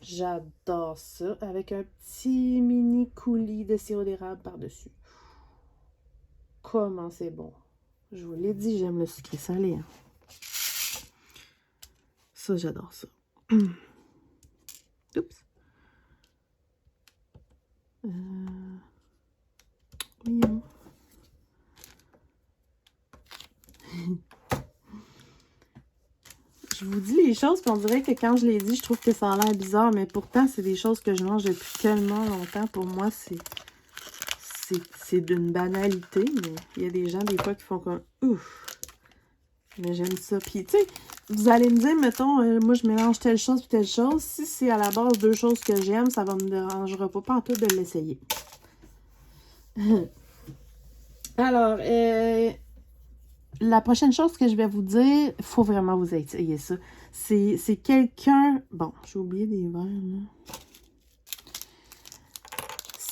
J'adore ça, avec un petit mini coulis de sirop d'érable par-dessus. Comment c'est bon! Je vous l'ai dit, j'aime le sucré salé. Hein. Ça, j'adore ça. Oups! Voyons. Je vous dis les choses, puis on dirait que quand je les dis, je trouve que ça a l'air bizarre, mais pourtant, c'est des choses que je mange depuis tellement longtemps. Pour moi, c'est d'une banalité, mais il y a des gens, des fois, qui font comme « Ouf! » Mais j'aime ça. Puis, tu sais, vous allez me dire, mettons, moi, je mélange telle chose puis telle chose. Si c'est à la base deux choses que j'aime, ça va me dérangera pas en tout de l'essayer. Alors, la prochaine chose que je vais vous dire, il faut vraiment vous essayer ça. C'est quelqu'un... Bon, j'ai oublié des verres, là.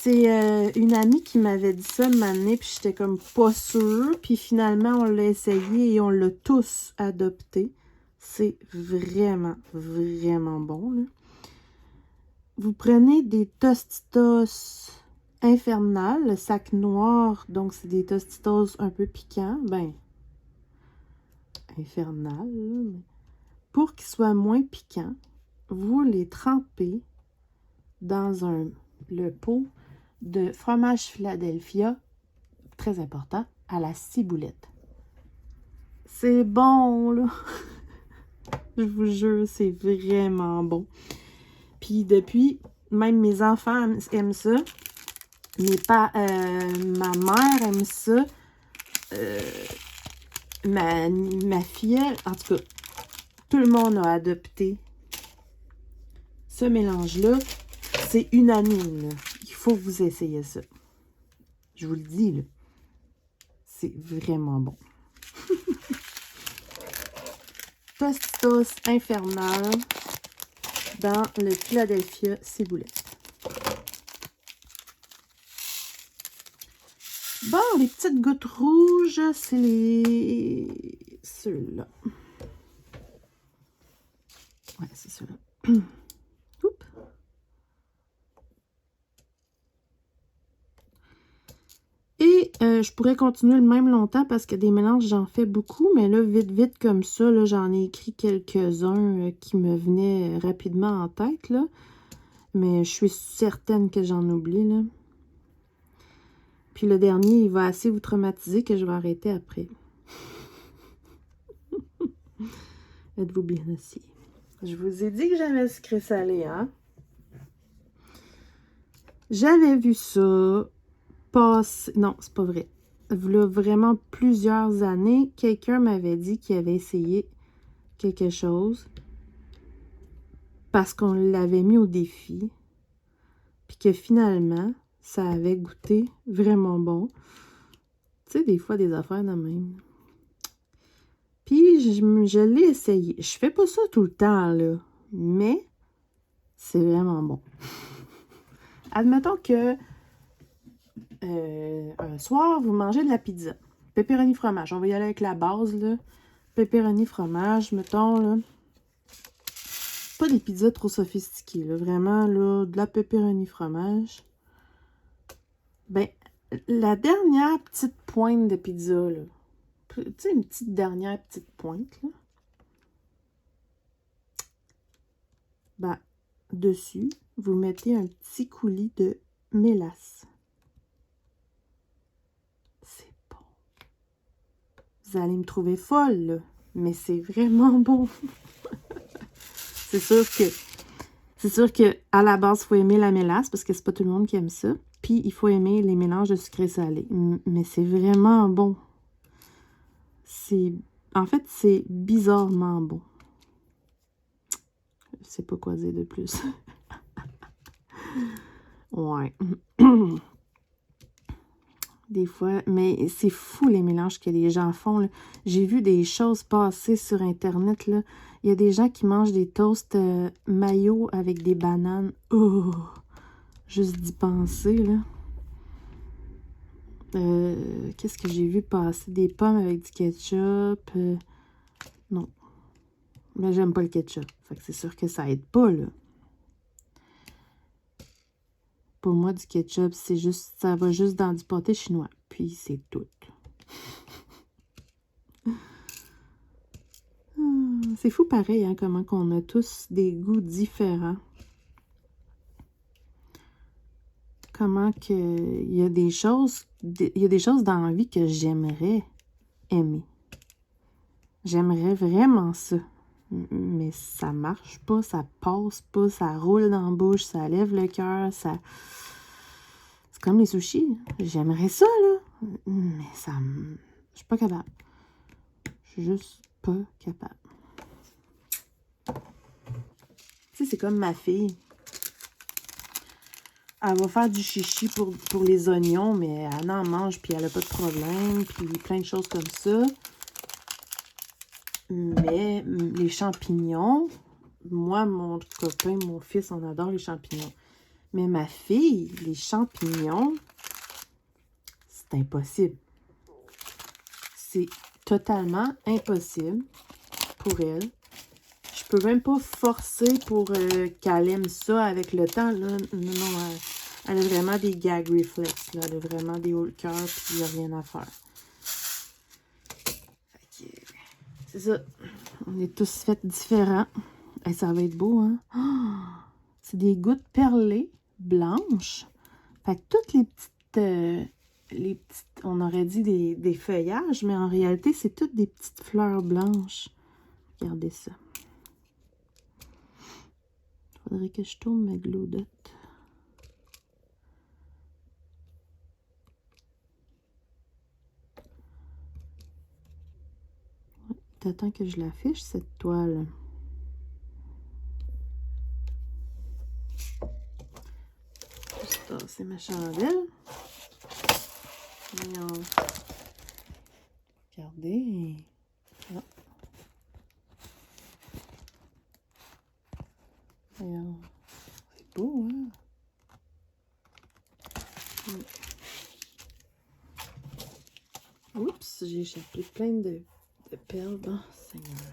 C'est une amie qui m'avait dit ça une année, puis j'étais comme pas sûre. Puis finalement, on l'a essayé et on l'a tous adopté. C'est vraiment, vraiment bon, là. Vous prenez des Tostitos infernales, le sac noir, donc c'est des Tostitos un peu piquants. Ben, infernal, là, mais pour qu'ils soient moins piquants, vous les trempez dans le pot de fromage Philadelphia, très important, à la ciboulette. C'est bon, là! Je vous jure, c'est vraiment bon. Puis depuis, même mes enfants aiment ça. Ma mère aime ça. Ma filleule, en tout cas, tout le monde a adopté ce mélange-là. C'est unanime, là. Il faut que vous essayiez ça. Je vous le dis, là. C'est vraiment bon. Tostitos infernal dans le Philadelphia ciboulette. Bon, les petites gouttes rouges, c'est ceux-là. Ouais, c'est ceux-là. Oups. Et Je pourrais continuer le même longtemps parce que des mélanges, j'en fais beaucoup, mais là, vite, vite, comme ça, là, j'en ai écrit quelques-uns qui me venaient rapidement en tête, là. Mais je suis certaine que j'en oublie, là. Puis le dernier, il va assez vous traumatiser que je vais arrêter après. Êtes-vous bien assis? Je vous ai dit que j'aimais le sucré salé, hein? J'avais vu ça passer... Non, c'est pas vrai. Là, vraiment plusieurs années, quelqu'un m'avait dit qu'il avait essayé quelque chose parce qu'on l'avait mis au défi, puis que finalement, ça avait goûté vraiment bon. Tu sais, des fois, des affaires de même. Puis, je l'ai essayé. Je fais pas ça tout le temps, là, mais c'est vraiment bon. Admettons que un soir, vous mangez de la pizza. Pepperoni fromage. On va y aller avec la base, là. Pepperoni fromage, mettons, là. Pas des pizzas trop sophistiquées, là. Vraiment, là, de la pepperoni fromage. Ben, la dernière petite pointe de pizza, là. Tu sais, une petite dernière petite pointe, là. Ben, dessus, vous mettez un petit coulis de mélasse. C'est bon. Vous allez me trouver folle, là. Mais c'est vraiment bon. C'est sûr que à la base, il faut aimer la mélasse parce que c'est pas tout le monde qui aime ça. Puis, il faut aimer les mélanges de sucré salé. Mais c'est vraiment bon. En fait, c'est bizarrement bon. Je sais pas quoi dire de plus. Ouais. Des fois, mais c'est fou les mélanges que les gens font. J'ai vu des choses passer sur Internet, là. Il y a des gens qui mangent des toasts mayo avec des bananes. Oh! Juste d'y penser, là. Qu'est-ce que j'ai vu passer? Des pommes avec du ketchup. Non. Mais j'aime pas le ketchup. Fait que c'est sûr que ça aide pas, là. Pour moi, du ketchup, c'est juste, ça va juste dans du pâté chinois. Puis c'est tout. C'est fou pareil, hein, comment qu'on a tous des goûts différents. Comment que il y a des choses dans la vie que j'aimerais aimer. J'aimerais vraiment ça. Mais ça marche pas, ça passe pas, ça roule dans la bouche, ça lève le cœur, ça... C'est comme les sushis. J'aimerais ça, là. Mais ça... Je suis pas capable. Je suis juste pas capable. Tu sais, c'est comme ma fille. Elle va faire du chichi pour les oignons, mais elle en mange, puis elle n'a pas de problème, puis plein de choses comme ça. Mais les champignons, moi, mon copain, mon fils, on adore les champignons. Mais ma fille, les champignons, c'est impossible. C'est totalement impossible pour elle. Je peux même pas forcer pour qu'elle aime ça avec le temps. Là. Non, elle a vraiment des gag reflexes. Là. Elle a vraiment des hauts le cœur, puis il n'y a rien à faire. C'est ça. On est tous faits différents. Et ça va être beau, hein? Oh, c'est des gouttes perlées blanches. Fait que toutes les petites, on aurait dit des feuillages, mais en réalité, c'est toutes des petites fleurs blanches. Regardez ça. Faudrait que je tourne ma glaudotte. T'attends que je l'affiche, cette toile. C'est ma chandelle. Voyons. Regardez. Ah. Voyons. C'est beau, hein? Oups, j'ai échappé plein de perles. Oh, Seigneur.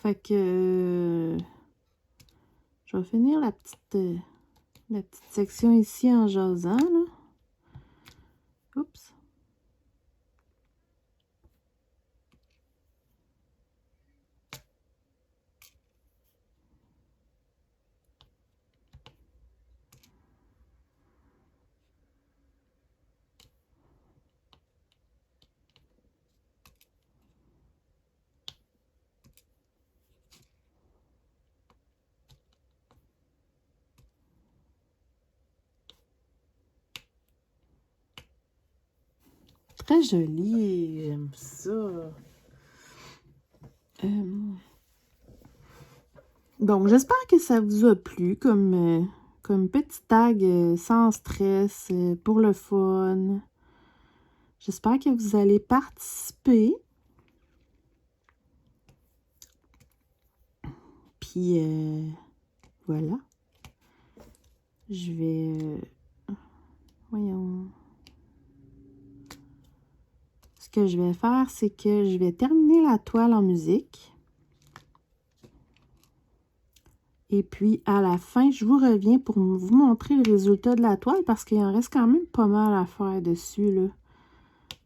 Fait que je vais finir la petite section ici en jasant, là. Oups. Très joli, j'aime ça. Donc, j'espère que ça vous a plu comme petit tag sans stress, pour le fun. J'espère que vous allez participer. Puis, voilà. Je vais... voyons. Ce que je vais faire, c'est que je vais terminer la toile en musique. Et puis, à la fin, je vous reviens pour vous montrer le résultat de la toile parce qu'il en reste quand même pas mal à faire dessus, là.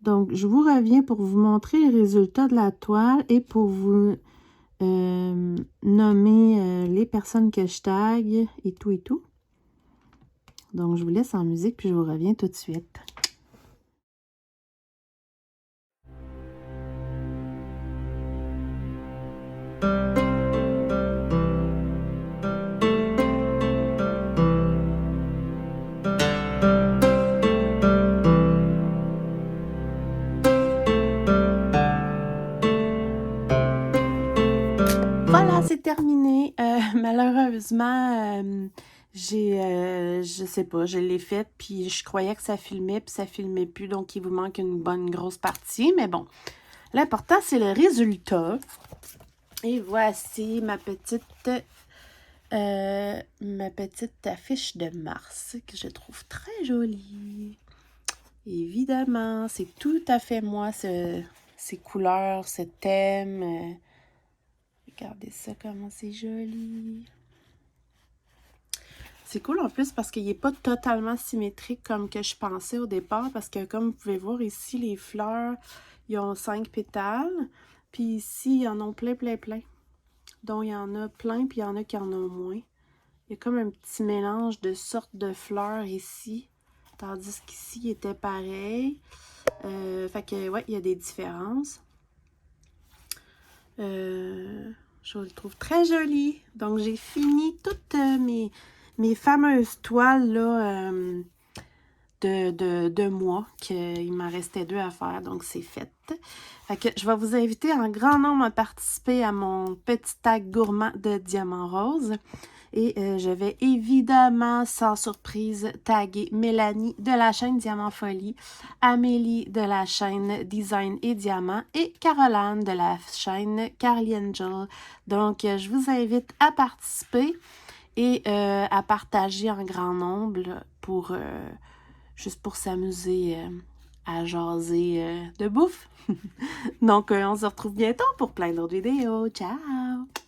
Donc, je vous reviens pour vous montrer le résultat de la toile et pour vous nommer les personnes que je tag et tout et tout. Donc, je vous laisse en musique puis je vous reviens tout de suite. Voilà, c'est terminé. Malheureusement, je sais pas, je l'ai faite, puis je croyais que ça filmait, puis ça filmait plus, donc il vous manque une bonne grosse partie. Mais bon, l'important, c'est le résultat. Et voici ma petite affiche de Mars, que je trouve très jolie. Évidemment, c'est tout à fait moi, ces couleurs, ce thème. Regardez ça, comment c'est joli. C'est cool en plus parce qu'il n'est pas totalement symétrique comme que je pensais au départ. Parce que comme vous pouvez voir ici, les fleurs, ils ont 5 pétales. Puis ici, ils en ont plein, plein, plein. Donc, il y en a plein, puis il y en a qui en ont moins. Il y a comme un petit mélange de sortes de fleurs ici. Tandis qu'ici, il était pareil. Fait que, ouais, il y a des différences. Je le trouve très joli. Donc, j'ai fini toutes mes fameuses toiles là, de moi, qu'il m'en restait 2 à faire. Donc, c'est fait. Fait que je vais vous inviter en grand nombre à participer à mon petit tag gourmand de diamant rose. Et je vais évidemment, sans surprise, taguer Mélanie de la chaîne Diamant Folie, Amélie de la chaîne Design et Diamant et Caroline de la chaîne Carly Angel. Donc, je vous invite à participer et à partager en grand nombre pour juste pour s'amuser à jaser de bouffe. Donc, on se retrouve bientôt pour plein d'autres vidéos. Ciao!